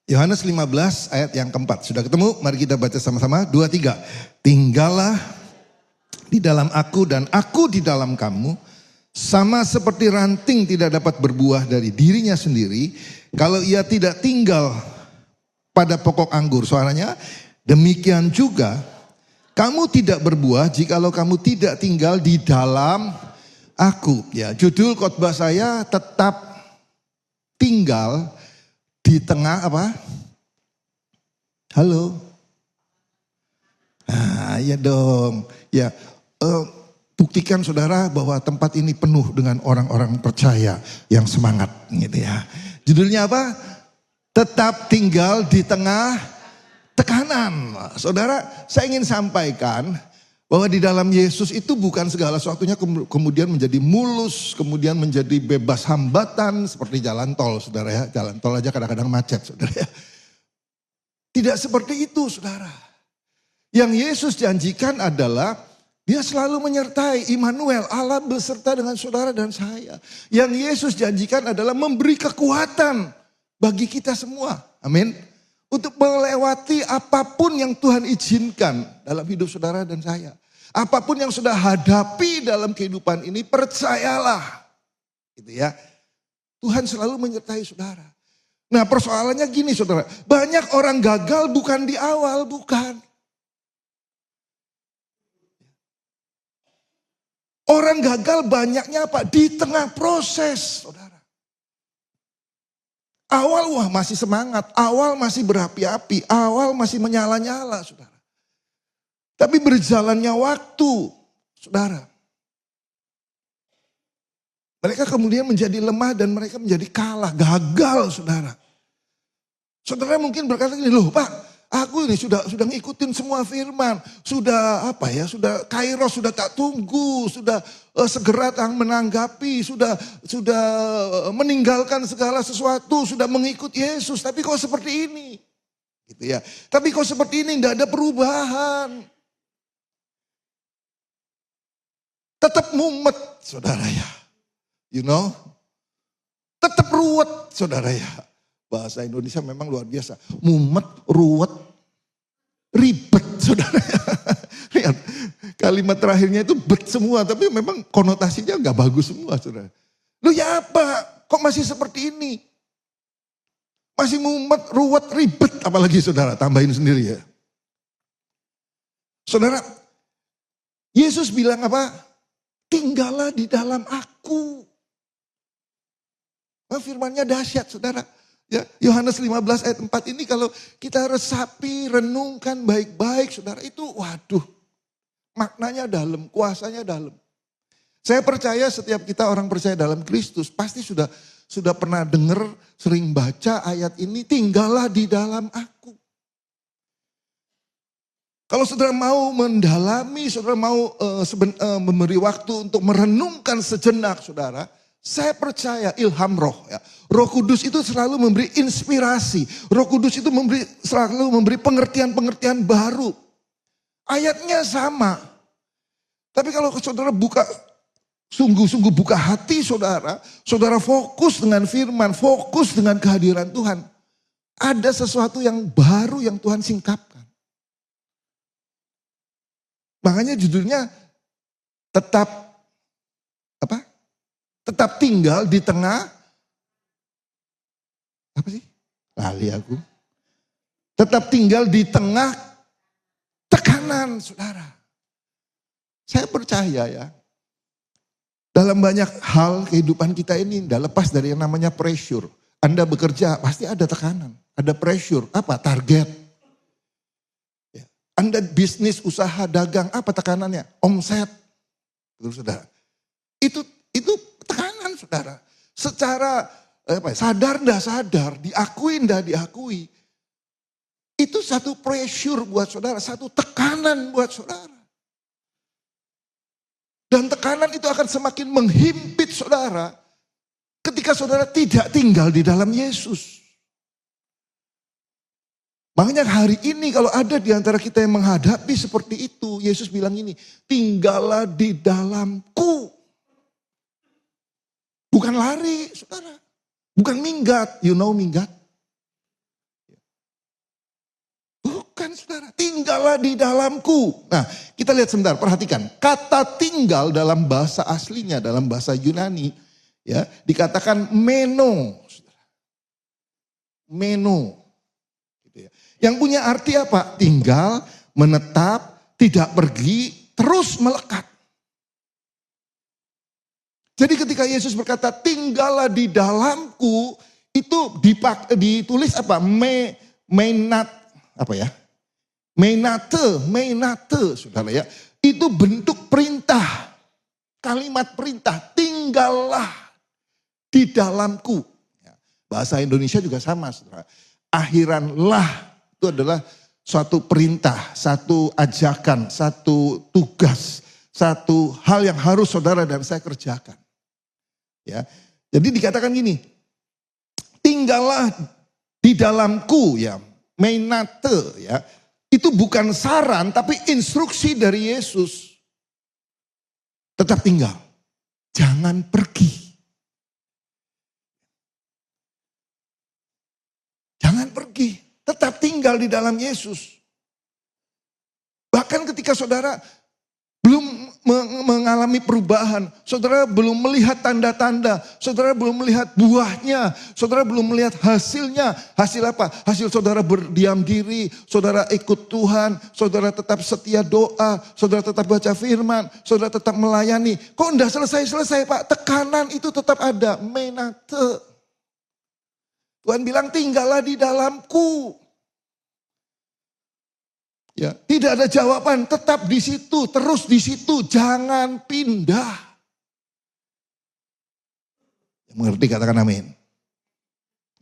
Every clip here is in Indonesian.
Yohanes 15 ayat yang keempat. Sudah ketemu? Mari kita baca sama-sama. 2, 3. Tinggallah di dalam aku dan aku di dalam kamu. Sama seperti ranting tidak dapat berbuah dari dirinya sendiri. Kalau ia tidak tinggal pada pokok anggur. Suaranya, demikian juga kamu tidak berbuah jikalau kamu tidak tinggal di dalam aku. Ya, judul khotbah saya tetap tinggal di tengah apa? Halo? Ah, ya dong. Ya, buktikan saudara bahwa tempat ini penuh dengan orang-orang percaya yang semangat gitu ya. Judulnya apa? Tetap tinggal di tengah tekanan. Saudara, saya ingin sampaikan bahwa di dalam Yesus itu bukan segala sesuatunya kemudian menjadi mulus, kemudian menjadi bebas hambatan seperti jalan tol, saudara ya. Jalan tol aja kadang-kadang macet, saudara ya. Tidak seperti itu, saudara. Yang Yesus janjikan adalah dia selalu menyertai Immanuel, Allah beserta dengan saudara dan saya. Yang Yesus janjikan adalah memberi kekuatan bagi kita semua. Amin. Untuk melewati apapun yang Tuhan izinkan dalam hidup saudara dan saya. Apapun yang sudah hadapi dalam kehidupan ini, percayalah. Gitu ya. Tuhan selalu menyertai saudara. Nah, persoalannya gini saudara. Banyak orang gagal bukan di awal, bukan. Orang gagal banyaknya apa? Di tengah proses, saudara. Awal wah masih semangat, awal masih berapi-api, awal masih menyala-nyala, saudara. Tapi berjalannya waktu, saudara. Mereka kemudian menjadi lemah dan mereka menjadi kalah, gagal, saudara. Saudara mungkin berkata gini, loh Pak, aku ini sudah ngikutin semua firman, sudah kairos, sudah tak tunggu, sudah segera menanggapi, sudah meninggalkan segala sesuatu, sudah mengikut Yesus. Tapi kok seperti ini? Gitu ya. Tapi kok seperti ini enggak ada perubahan. Tetap mumet, saudara ya. You know? Tetap ruwet, saudara ya. Bahasa Indonesia memang luar biasa. Mumet, ruwet, ribet, saudara. Lihat, kalimat terakhirnya itu bet semua, tapi memang konotasinya nggak bagus semua, saudara. Lu ya apa? Kok masih seperti ini? Masih mumet, ruwet, ribet, apalagi saudara, tambahin sendiri ya. Saudara, Yesus bilang apa? Tinggallah di dalam aku. Nah, firmannya dahsyat, saudara. Ya, Yohanes 15 ayat 4 ini kalau kita resapi, renungkan baik-baik, saudara, itu waduh, maknanya dalam, kuasanya dalam. Saya percaya setiap kita orang percaya dalam Kristus pasti sudah pernah dengar, sering baca ayat ini, tinggallah di dalam aku. Kalau saudara mau mendalami, saudara mau memberi waktu untuk merenungkan sejenak, saudara, saya percaya ilham roh. Ya. Roh Kudus itu selalu memberi inspirasi. Roh Kudus itu selalu memberi pengertian-pengertian baru. Ayatnya sama. Tapi kalau saudara buka, sungguh-sungguh buka hati saudara. Saudara fokus dengan firman, fokus dengan kehadiran Tuhan. Ada sesuatu yang baru yang Tuhan singkapkan. Makanya judulnya tetap apa? Tetap tinggal di tengah, apa sih? Lali aku. Tetap tinggal di tengah tekanan, saudara. Saya percaya ya, dalam banyak hal kehidupan kita ini tidak lepas dari yang namanya pressure. Anda bekerja pasti ada tekanan, ada pressure. Apa? Target. Ya. Anda bisnis, usaha, dagang, apa tekanannya? Omset. Terus saudara. Itu tekanan saudara. Secara sadar dah sadar, diakui dah diakui. Itu satu pressure buat saudara, satu tekanan buat saudara. Dan tekanan itu akan semakin menghimpit saudara ketika saudara tidak tinggal di dalam Yesus. Makanya hari ini kalau ada di antara kita yang menghadapi seperti itu, Yesus bilang ini, tinggallah di dalamku. Bukan lari, saudara. Bukan minggat, you know minggat. Bukan saudara, tinggallah di dalamku. Nah, kita lihat sebentar, perhatikan. Kata tinggal dalam bahasa aslinya, dalam bahasa Yunani, ya, dikatakan meno. Meno. Gitu ya. Yang punya arti apa? Tinggal, menetap, tidak pergi, terus melekat. Jadi ketika Yesus berkata tinggallah di dalamku, itu ditulis apa? Mainate, saudara ya. Itu bentuk perintah, kalimat perintah, tinggallah di dalamku. Bahasa Indonesia juga sama, saudara. Akhiranlah itu adalah suatu perintah, satu ajakan, satu tugas, satu hal yang harus saudara dan saya kerjakan. Ya, jadi dikatakan gini, tinggallah di dalamku ya, mainate ya. Itu bukan saran tapi instruksi dari Yesus. Tetap tinggal, jangan pergi. Jangan pergi, tetap tinggal di dalam Yesus. Bahkan ketika saudara belum mengalami perubahan, saudara belum melihat tanda-tanda, saudara belum melihat buahnya, saudara belum melihat hasilnya. Hasil apa? Hasil saudara berdiam diri, saudara ikut Tuhan, saudara tetap setia doa, saudara tetap baca firman, saudara tetap melayani. Kok enggak selesai-selesai Pak? Tekanan itu tetap ada. Menate. Tuhan bilang tinggallah di dalamku. Ya, tidak ada jawaban, tetap di situ, terus di situ, jangan pindah. Yang mengerti katakan amin.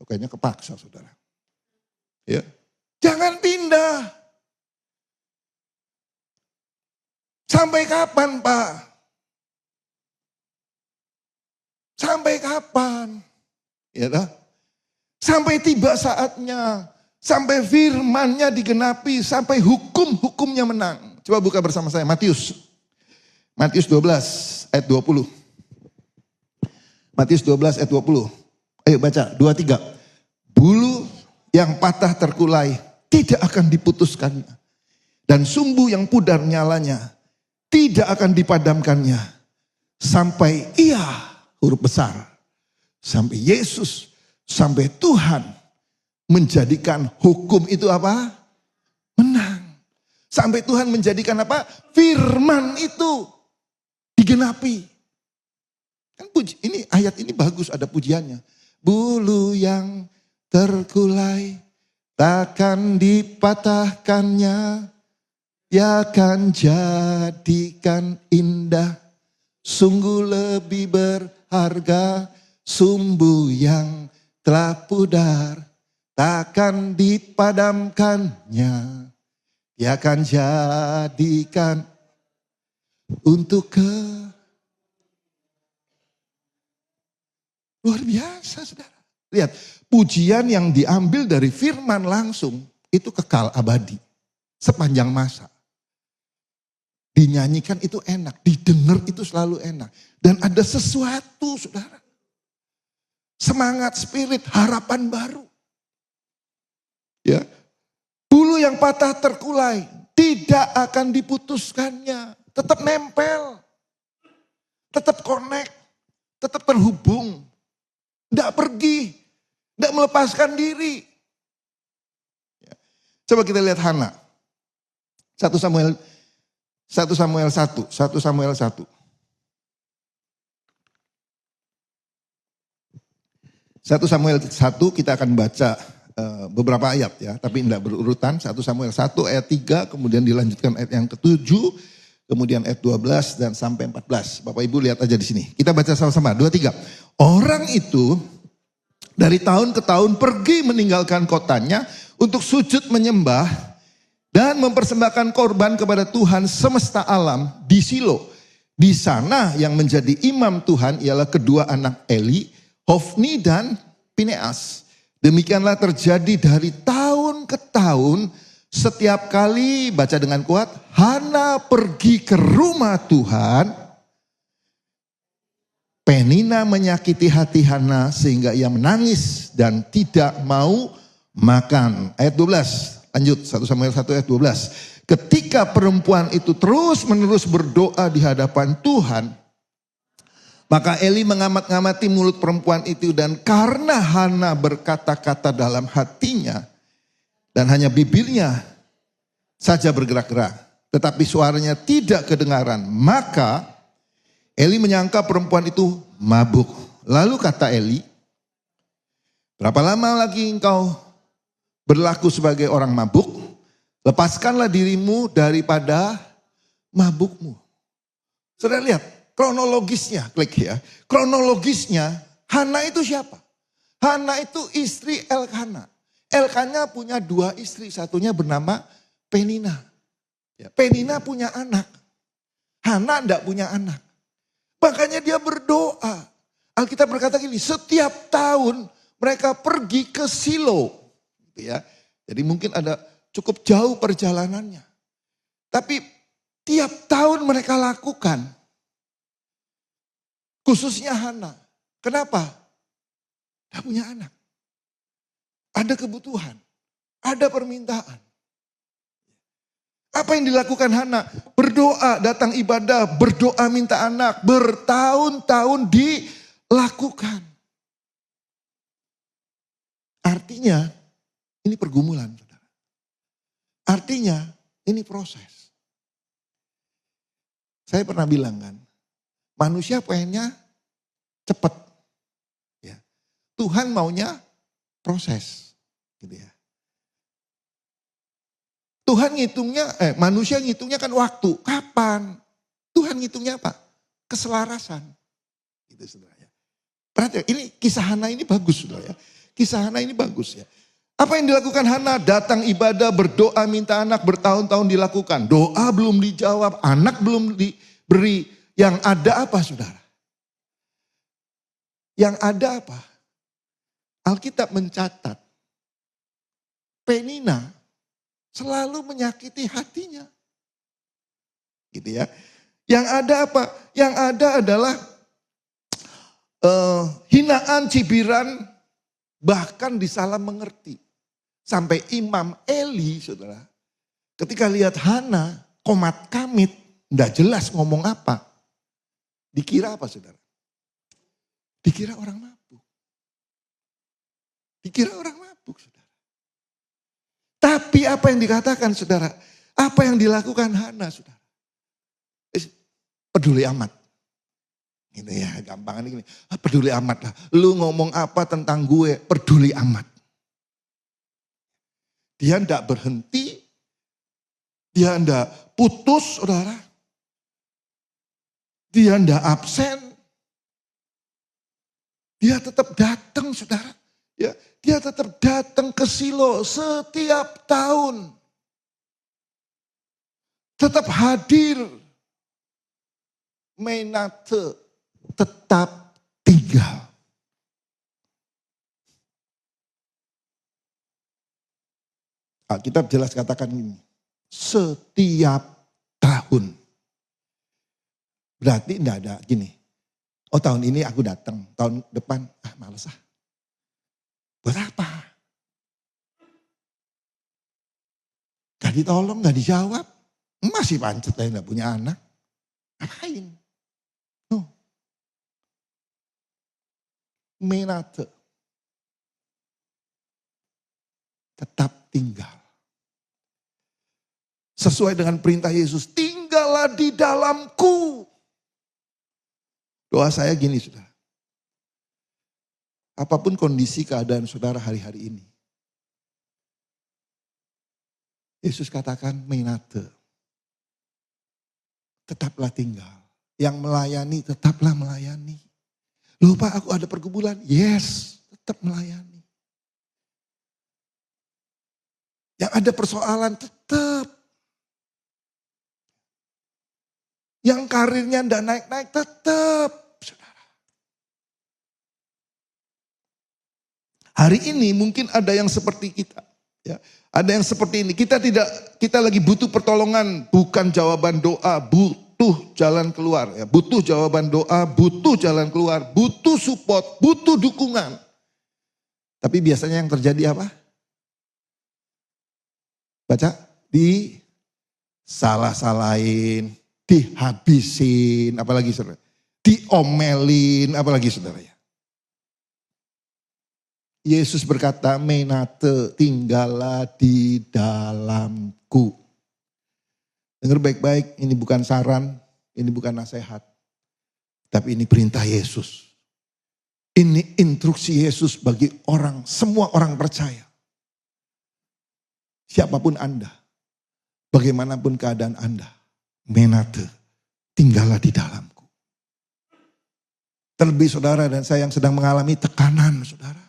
Kayaknya kepaksa saudara. Ya, jangan pindah. Sampai kapan Pak? Sampai kapan? Ya dah. Sampai tiba saatnya. Sampai firman-Nya digenapi, sampai hukum-hukumnya menang. Coba buka bersama saya Matius. Matius 12 ayat 20. Matius 12 ayat 20. Ayo baca, 23. Bulu yang patah terkulai tidak akan diputuskannya. Dan sumbu yang pudar nyalanya tidak akan dipadamkannya. Sampai ia, huruf besar. Sampai Yesus, sampai Tuhan menjadikan hukum itu apa? Menang. Sampai Tuhan menjadikan apa? Firman itu digenapi. Kan ini ayat ini bagus, ada pujiannya. Bulu yang terkulai takkan dipatahkannya, ia akan jadikan indah. Sungguh lebih berharga sumbu yang telah pudar. Takkan dipadamkannya, dia akan jadikan untuk luar biasa saudara. Lihat, pujian yang diambil dari firman langsung itu kekal abadi sepanjang masa. Dinyanyikan itu enak, didengar itu selalu enak. Dan ada sesuatu saudara. Semangat spirit, harapan baru. Ya, bulu yang patah terkulai tidak akan diputuskannya, tetap nempel, tetap connect, tetap terhubung, tidak pergi, tidak melepaskan diri. Ya. Coba kita lihat Hana, 1 Samuel 1, 1 Samuel 1. 1 Samuel 1 kita akan baca beberapa ayat ya, tapi tidak berurutan. 1 Samuel 1 ayat 3, kemudian dilanjutkan ayat yang ke-7, kemudian ayat 12 dan sampai 14. Bapak Ibu lihat aja di sini. Kita baca sama-sama, 2, 3. Orang itu dari tahun ke tahun pergi meninggalkan kotanya untuk sujud menyembah dan mempersembahkan korban kepada Tuhan semesta alam di Silo. Di sana yang menjadi imam Tuhan ialah kedua anak Eli, Hofni dan Pineas. Demikianlah terjadi dari tahun ke tahun, setiap kali, baca dengan kuat, Hana pergi ke rumah Tuhan, Penina menyakiti hati Hana sehingga ia menangis dan tidak mau makan. Ayat 12, Lanjut 1 Samuel 1 ayat 12. Ketika perempuan itu terus menerus berdoa di hadapan Tuhan, maka Eli mengamat-ngamati mulut perempuan itu, dan karena Hana berkata-kata dalam hatinya dan hanya bibirnya saja bergerak-gerak, tetapi suaranya tidak kedengaran, maka Eli menyangka perempuan itu mabuk. Lalu kata Eli, berapa lama lagi engkau berlaku sebagai orang mabuk? Lepaskanlah dirimu daripada mabukmu. Saudara lihat kronologisnya, klik ya. Kronologisnya, Hana itu siapa? Hana itu istri Elkana. Elkana punya 2 istri, satunya bernama Penina. Ya, Penina punya anak. Hana enggak punya anak. Makanya dia berdoa. Alkitab berkata gini, setiap tahun mereka pergi ke Silo. Ya, jadi mungkin ada cukup jauh perjalanannya. Tapi tiap tahun mereka lakukan. Khususnya Hana. Kenapa? Dia punya anak. Ada kebutuhan. Ada permintaan. Apa yang dilakukan Hana? Berdoa, datang ibadah, berdoa minta anak. Bertahun-tahun dilakukan. Artinya ini pergumulan, saudara. Artinya ini proses. Saya pernah bilang kan, manusia pengennya cepat. Ya. Tuhan maunya proses. Gitu ya. Tuhan ngitungnya, manusia ngitungnya kan waktu. Kapan? Tuhan ngitungnya apa? Keselarasan. Gitu saudara ya. Perhatikan, ini kisah Hana ini bagus saudara ya. Kisah Hana ini bagus ya. Apa yang dilakukan Hana? Datang ibadah, berdoa, minta anak, bertahun-tahun dilakukan. Doa belum dijawab, anak belum diberi. Yang ada apa saudara? Yang ada apa? Alkitab mencatat, Penina selalu menyakiti hatinya. Gitu ya. Yang ada apa? Yang ada adalah hinaan, cibiran, bahkan disalah mengerti. Sampai Imam Eli, saudara, ketika lihat Hana, komat kamit, enggak jelas ngomong apa. Dikira apa saudara? Dikira orang mabuk. Dikira orang mabuk saudara. Tapi apa yang dikatakan saudara? Apa yang dilakukan Hana saudara? Peduli amat. Gitu ya, gampangan gini. Peduli amat lah. Lu ngomong apa tentang gue, peduli amat. Dia enggak berhenti. Dia enggak putus saudara. Dia enggak absen. Dia tetap datang saudara. Ya, dia tetap datang ke Silo setiap tahun. Tetap hadir. Menate tetap tinggal. Alkitab jelas katakan ini. Setiap tahun. Berarti enggak ada gini. Oh tahun ini aku datang, tahun depan males ah. Buat apa? Gak ditolong, gak dijawab. Masih pancet lah gak punya anak. Ngapain? No. Menate. Tetap tinggal. Sesuai dengan perintah Yesus, tinggallah di dalamku. Doa saya gini saudara. Apapun kondisi keadaan saudara hari-hari ini. Yesus katakan menate. Tetaplah tinggal. Yang melayani tetaplah melayani. Loh Pak aku ada pergumulan. Yes tetap melayani. Yang ada persoalan tetap. Yang karirnya enggak naik-naik tetap. Saudara. Hari ini mungkin ada yang seperti kita. Ya, ada yang seperti ini. Kita lagi butuh pertolongan, bukan jawaban doa, butuh jalan keluar. Ya, butuh jawaban doa, butuh jalan keluar, butuh support, butuh dukungan. Tapi biasanya yang terjadi apa? Baca, disalah-salahin, dihabisin, apalagi saudara, diomelin, apalagi saudara ya. Yesus berkata, menate tinggallah di dalamku. Dengar baik-baik, ini bukan saran, ini bukan nasihat. Tapi ini perintah Yesus. Ini instruksi Yesus bagi orang, semua orang percaya. Siapapun Anda, bagaimanapun keadaan Anda, menate, tinggallah di dalamku. Terlebih saudara dan saya yang sedang mengalami tekanan saudara.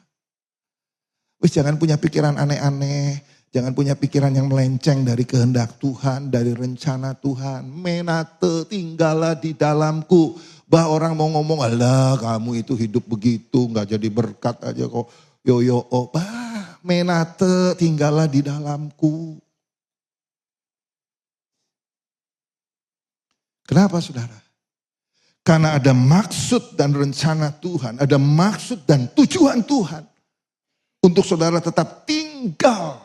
Jangan punya pikiran aneh-aneh, jangan punya pikiran yang melenceng dari kehendak Tuhan, dari rencana Tuhan. Menate, tinggallah di dalamku. Bah orang mau ngomong, alah kamu itu hidup begitu, gak jadi berkat aja kok. Yo, bah menate, tinggallah di dalamku. Kenapa saudara? Karena ada maksud dan rencana Tuhan, ada maksud dan tujuan Tuhan. Untuk saudara tetap tinggal.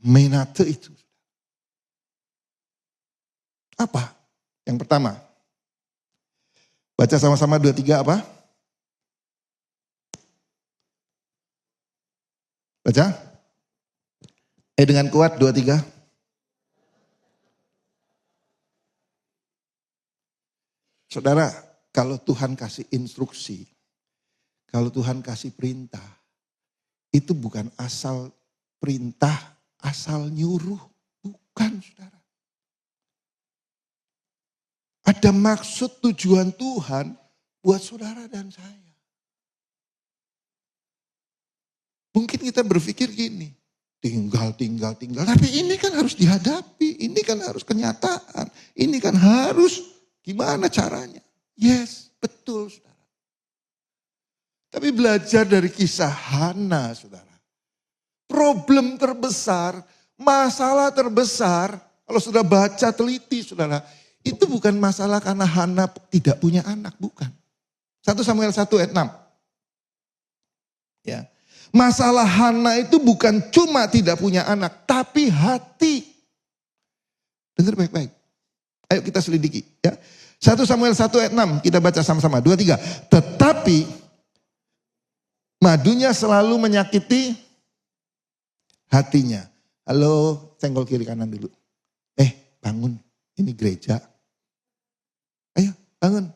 Menate itu. Apa? Yang pertama. Baca sama-sama 2-3 apa? Baca. Dengan kuat 2-3. Saudara, kalau Tuhan kasih instruksi, kalau Tuhan kasih perintah, itu bukan asal perintah, asal nyuruh. Bukan, saudara. Ada maksud tujuan Tuhan buat saudara dan saya. Mungkin kita berpikir gini, tinggal. Tapi ini kan harus dihadapi, ini kan harus kenyataan, ini kan harus gimana caranya. Yes, betul saudara. Tapi belajar dari kisah Hana, saudara. Problem terbesar, masalah terbesar, kalau sudah baca teliti, saudara, itu bukan masalah karena Hana tidak punya anak, bukan. 1 Samuel 1 ayat 6. Ya. Masalah Hana itu bukan cuma tidak punya anak, tapi hati. Dengar baik-baik. Ayo kita selidiki. Ya. 1 Samuel 1 ayat 6, kita baca sama-sama. 2-3. Tetapi madunya selalu menyakiti hatinya. Halo, senggol kiri kanan dulu. Bangun, ini gereja. Ayo, bangun.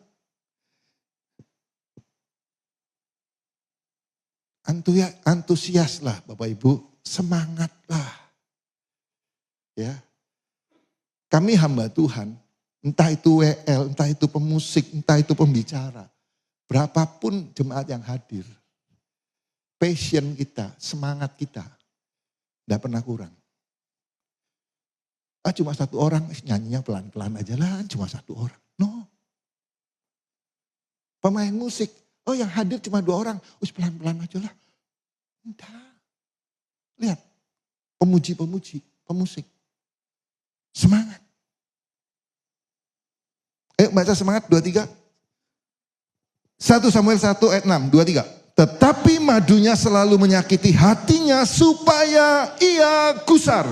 Antusiaslah Bapak Ibu, semangatlah. Ya. Kami hamba Tuhan, entah itu WL, entah itu pemusik, entah itu pembicara. Berapapun jemaat yang hadir. Passion kita, semangat kita, tidak pernah kurang. Cuma satu orang, nyanyinya pelan-pelan aja lah, cuma satu orang. No. Pemain musik, yang hadir cuma 2 orang, pelan-pelan aja lah. Enggak. Lihat, pemuji-pemuji, pemusik. Semangat. Ayo baca semangat, 2-3. 1 Samuel 1 ayat 6, 2-3. Tetapi madunya selalu menyakiti hatinya supaya ia gusar.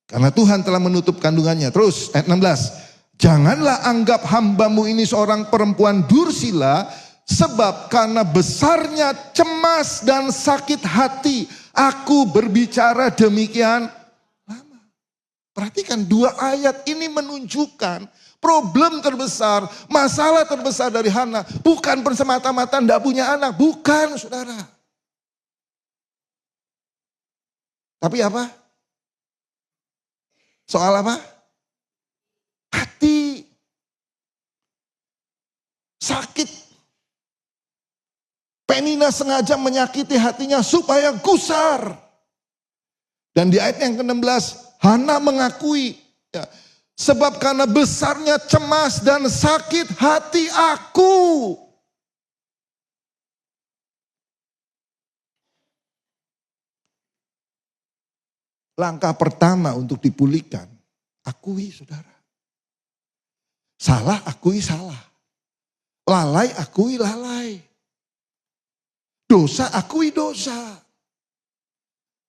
Karena Tuhan telah menutup kandungannya. Terus ayat 16. Janganlah anggap hambamu ini seorang perempuan dursila. Sebab karena besarnya cemas dan sakit hati. Aku berbicara demikian lama. Perhatikan 2 ayat ini menunjukkan. Problem terbesar, masalah terbesar dari Hana bukan semata-mata tidak punya anak, bukan saudara. Tapi apa? Soal apa? Hati. Sakit. Penina sengaja menyakiti hatinya supaya gusar. Dan di ayat yang ke-16, Hana mengakui, ya, sebab karena besarnya cemas dan sakit hati aku. Langkah pertama untuk dipulihkan, akui saudara. Salah, akui salah. Lalai, akui lalai. Dosa, akui dosa.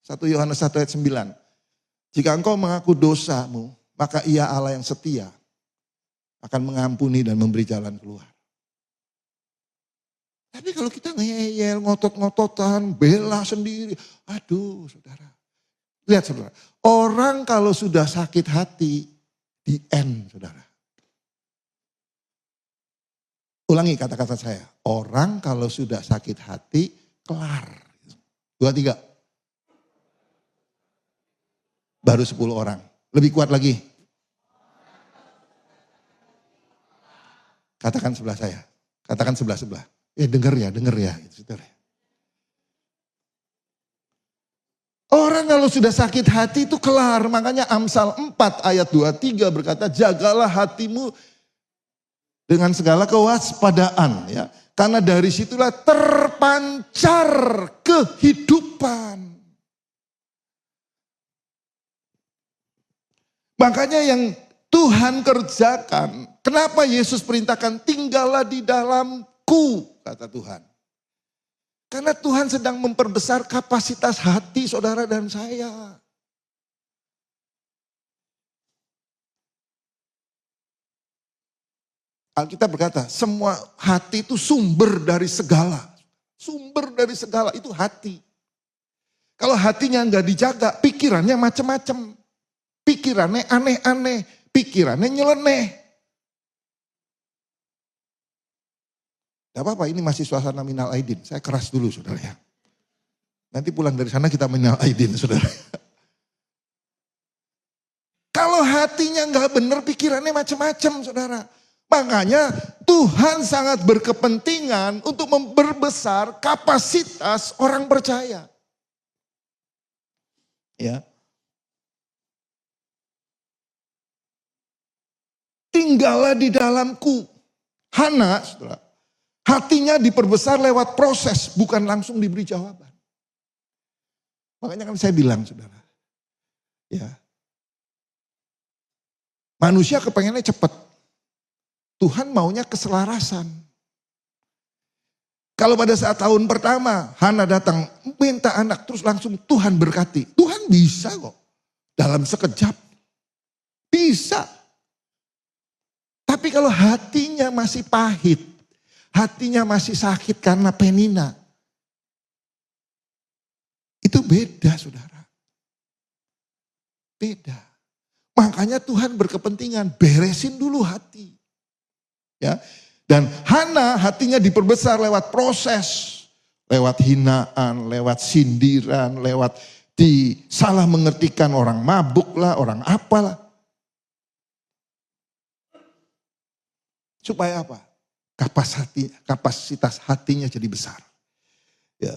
1 Yohanes 1 ayat 9. Jika engkau mengaku dosamu, maka Ia Allah yang setia akan mengampuni dan memberi jalan keluar. Tapi kalau kita ngeyel, ngotot-ngototan, bela sendiri, aduh saudara. Lihat saudara, orang kalau sudah sakit hati, di end saudara. Ulangi kata-kata saya, orang kalau sudah sakit hati, kelar. 2, 3. Baru 10 orang. Lebih kuat lagi. Katakan sebelah saya. Katakan sebelah-sebelah. Denger ya. Gitu, saudara. Orang kalau sudah sakit hati itu kelar. Makanya Amsal 4 ayat 2-3 berkata, jagalah hatimu dengan segala kewaspadaan. Ya. Karena dari situlah terpancar kehidupan. Makanya yang Tuhan kerjakan, kenapa Yesus perintahkan tinggallah di dalamku, kata Tuhan. Karena Tuhan sedang memperbesar kapasitas hati saudara dan saya. Alkitab berkata, semua hati itu sumber dari segala. Sumber dari segala itu hati. Kalau hatinya nggak dijaga, pikirannya macam-macam. Pikirannya aneh-aneh, pikirannya nyeleneh. Gak apa-apa, ini masih suasana minal aidin. Saya keras dulu saudara ya. Nanti pulang dari sana kita minal aidin saudara. Kalau hatinya nggak benar, pikirannya macam-macam saudara. Makanya Tuhan sangat berkepentingan untuk memperbesar kapasitas orang percaya. Ya. Tinggallah di dalamku. Hana, saudara, hatinya diperbesar lewat proses, bukan langsung diberi jawaban. Makanya kan saya bilang, saudara, ya, manusia kepengennya cepat. Tuhan maunya keselarasan. Kalau pada saat tahun pertama Hana datang minta anak terus langsung Tuhan berkati. Tuhan bisa kok dalam sekejap. Bisa. Tapi kalau hatinya masih pahit, hatinya masih sakit karena Penina. Itu beda saudara. Beda. Makanya Tuhan berkepentingan beresin dulu hati. Ya, dan Hana hatinya diperbesar lewat proses, lewat hinaan, lewat sindiran, lewat disalah mengertikan orang mabuk lah, orang apalah. Supaya apa? Kapasitas hatinya jadi besar. Ya.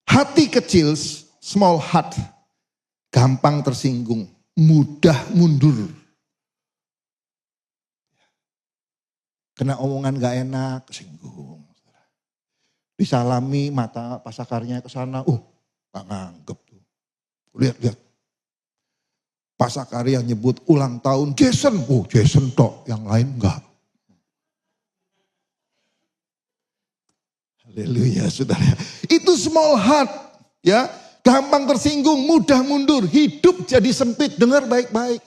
Hati kecil, small heart, gampang tersinggung, mudah mundur. Kena omongan gak enak, kesinggung. Disalami mata pasakarnya ke sana, gak nganggep tuh. Lihat. Pasakar yang nyebut ulang tahun Jason, Jason tok, yang lain enggak. Haleluya saudara. Itu small heart, ya, gampang tersinggung, mudah mundur, hidup jadi sempit. Dengar baik-baik.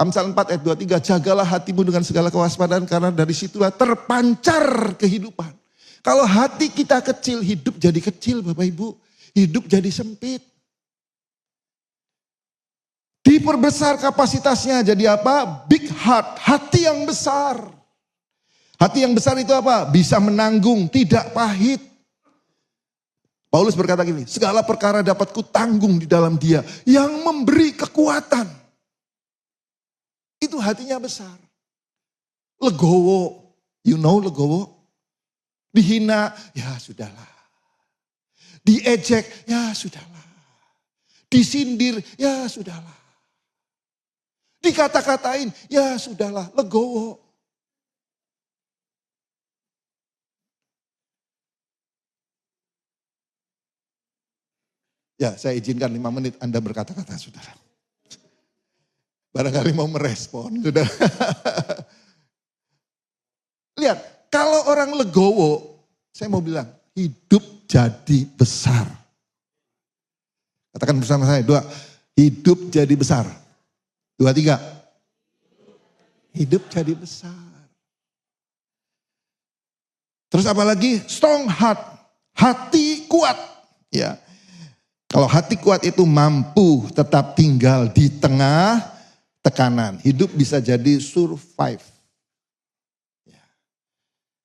Amsal 4 ayat 23, jagalah hatimu dengan segala kewaspadaan karena dari situlah terpancar kehidupan. Kalau hati kita kecil, hidup jadi kecil Bapak Ibu. Hidup jadi sempit. Diperbesar kapasitasnya jadi apa? Big heart, hati yang besar. Hati yang besar itu apa? Bisa menanggung, tidak pahit. Paulus berkata gini, segala perkara dapat kutanggung di dalam Dia yang memberi kekuatan. Itu hatinya besar. Legowo, you know legowo? Dihina, ya sudahlah. Diejek, ya sudahlah. Disindir, ya sudahlah. Dikata-katain, ya sudahlah, legowo. Ya, saya izinkan 5 menit Anda berkata-kata, saudara. Barangkali mau merespon, saudara. Lihat, kalau orang legowo, saya mau bilang, hidup jadi besar. Katakan bersama saya, 2, Hidup jadi besar. 2, 3. Hidup jadi besar. Terus apa lagi? Strong heart. Hati kuat. Ya. Kalau hati kuat itu mampu tetap tinggal di tengah tekanan. Hidup bisa jadi survive. Ya.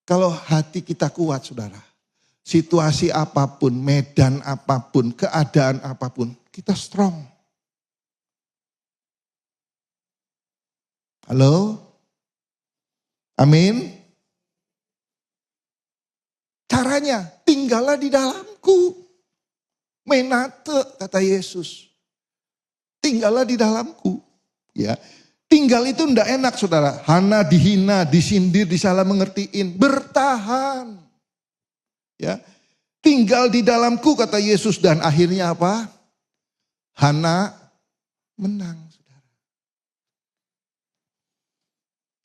Kalau hati kita kuat, saudara. Situasi apapun, medan apapun, keadaan apapun, kita strong. Halo? Amin? Caranya, tinggallah di dalamku. Menate, kata Yesus. Tinggallah di dalamku. Ya, tinggal itu ndak enak, saudara. Hana dihina, disindir, disalah mengertiin. Bertahan. Ya, tinggal di dalamku, kata Yesus. Dan akhirnya apa? Hana menang.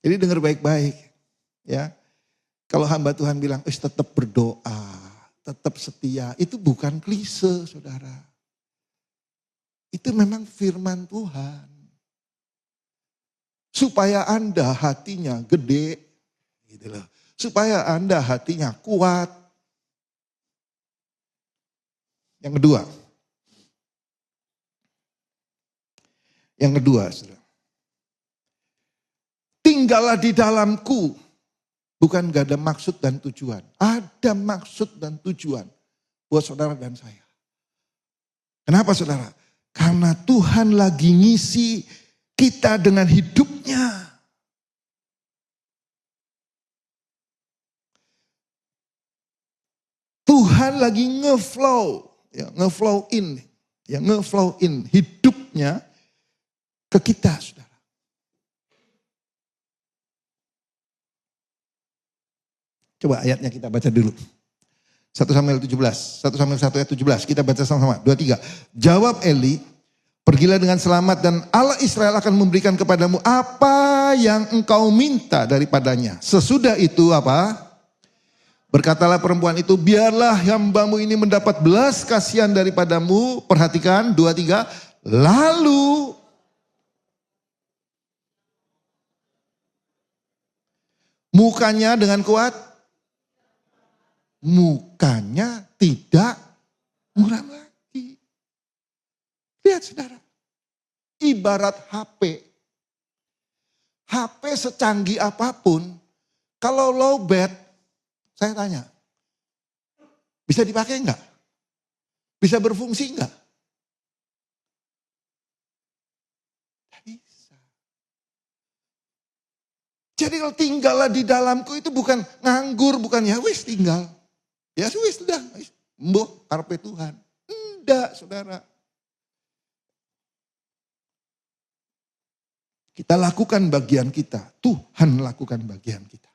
Jadi dengar baik-baik, ya. Kalau hamba Tuhan bilang, tetap berdoa, tetap setia, itu bukan klise, saudara. Itu memang firman Tuhan. Supaya Anda hatinya gede, gitu loh. Supaya Anda hatinya kuat. Yang kedua, saudara. Tinggallah di dalamku. Bukan gak ada maksud dan tujuan. Ada maksud dan tujuan buat saudara dan saya. Kenapa saudara? Karena Tuhan lagi ngisi kita dengan hidupnya. Tuhan lagi ngeflow in hidupnya ke kita, saudara. Coba ayatnya kita baca dulu. 1 Samuel 17, 1 Samuel 1 ayat 17, kita baca sama-sama. 2, 3. Jawab Eli, pergilah dengan selamat dan Allah Israel akan memberikan kepadamu apa yang engkau minta daripadanya. Sesudah itu apa? Berkatalah perempuan itu, biarlah hambamu ini mendapat belas kasihan daripadamu. Perhatikan, 2, 3. Lalu mukanya dengan kuat. Mukanya tidak muram lagi. Lihat saudara. Ibarat HP. HP secanggih apapun. Kalau low bat, saya tanya. Bisa dipakai enggak? Bisa berfungsi enggak? Tidak bisa. Jadi kalau tinggallah di dalamku itu bukan nganggur, bukan ya wis tinggal. Ya wis sudah, mbok karpe Tuhan. Enggak, saudara. Kita lakukan bagian kita, Tuhan lakukan bagian kita.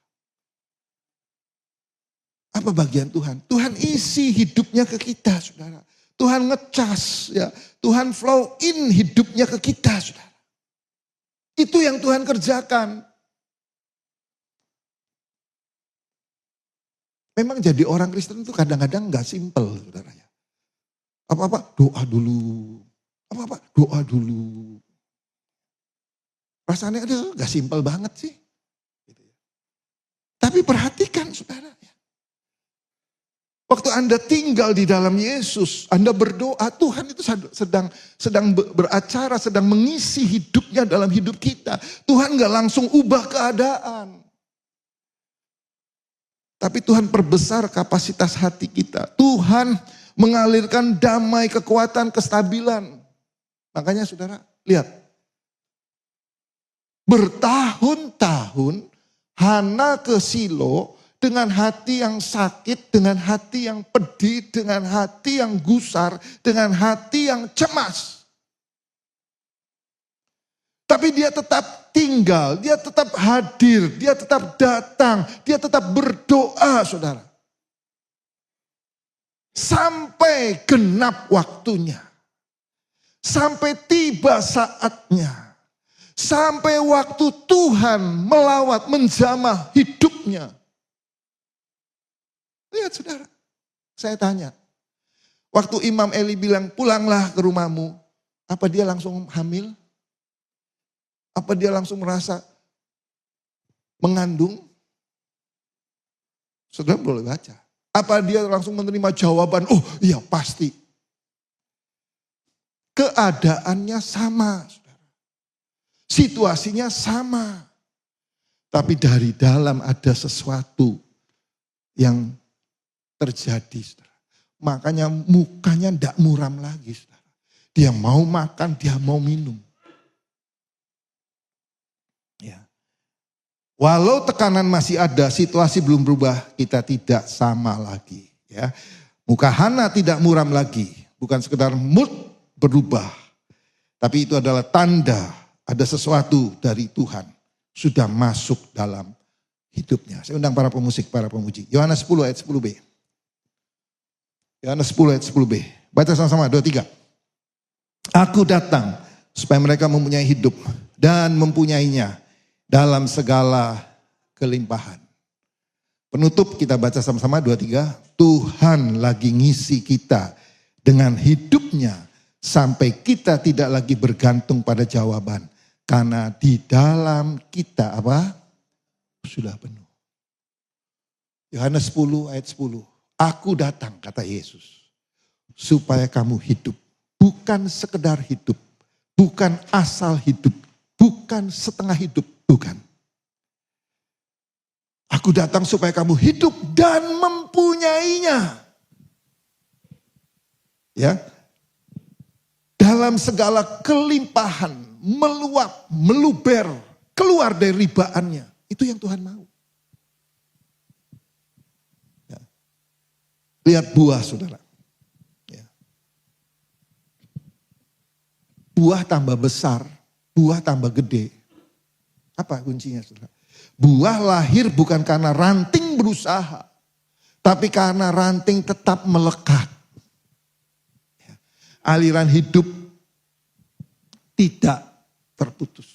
Apa bagian Tuhan? Tuhan isi hidupnya ke kita, saudara. Tuhan ngecas, ya. Tuhan flow in hidupnya ke kita, saudara. Itu yang Tuhan kerjakan. Memang jadi orang Kristen itu kadang-kadang gak simpel, saudara ya. Apa-apa doa dulu. Apa-apa doa dulu. Rasanya aduh gak simpel banget sih. Tapi perhatikan saudara ya. Waktu Anda tinggal di dalam Yesus, Anda berdoa, Tuhan itu sedang beracara, sedang mengisi hidupnya dalam hidup kita. Tuhan gak langsung ubah keadaan. Tapi Tuhan perbesar kapasitas hati kita. Tuhan mengalirkan damai, kekuatan, kestabilan. Makanya saudara, lihat. Bertahun-tahun Hana ke Silo dengan hati yang sakit, dengan hati yang pedih, dengan hati yang gusar, dengan hati yang cemas. Tapi dia tetap tinggal, dia tetap hadir, dia tetap datang, dia tetap berdoa, saudara. Sampai genap waktunya. Sampai tiba saatnya. Sampai waktu Tuhan melawat, menjamah hidupnya. Lihat saudara, saya tanya. Waktu Imam Eli bilang, pulanglah ke rumahmu. Apa dia langsung hamil? Apa dia langsung merasa mengandung? Saudara boleh baca. Apa dia langsung menerima jawaban, oh iya pasti. Keadaannya sama, saudara. Situasinya sama. Tapi dari dalam ada sesuatu yang terjadi, saudara. Makanya mukanya tidak muram lagi, saudara. Dia mau makan, dia mau minum. Ya. Walau tekanan masih ada, situasi belum berubah, kita tidak sama lagi. Ya. Muka Hana tidak muram lagi, bukan sekedar mood berubah. Tapi itu adalah tanda ada sesuatu dari Tuhan sudah masuk dalam hidupnya. Saya undang para pemusik, para pemuji. Yohanes 10 ayat 10b. Yohanes 10 ayat 10b. Baca sama-sama, 2, 3. Aku datang supaya mereka mempunyai hidup dan mempunyainya dalam segala kelimpahan. Penutup kita baca sama-sama 2, 3. Tuhan lagi ngisi kita dengan hidupnya sampai kita tidak lagi bergantung pada jawaban. Karena di dalam kita apa? Sudah penuh. Yohanes 10 ayat 10. Aku datang kata Yesus supaya kamu hidup. Bukan sekedar hidup, bukan asal hidup, bukan setengah hidup, bukan. Aku datang supaya kamu hidup dan mempunyainya. Ya. Dalam segala kelimpahan, meluap, meluber, keluar dari ribaannya. Itu yang Tuhan mau. Ya. Lihat buah, saudara. Buah tambah besar, buah tambah gede. Apa kuncinya, saudara? Buah lahir bukan karena ranting berusaha, tapi karena ranting tetap melekat. Aliran hidup tidak terputus.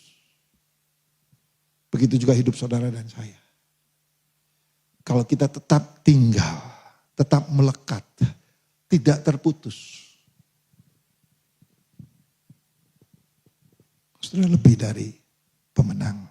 Begitu juga hidup saudara dan saya. Kalau kita tetap tinggal, tetap melekat, tidak terputus. Saudara lebih dari pemenang.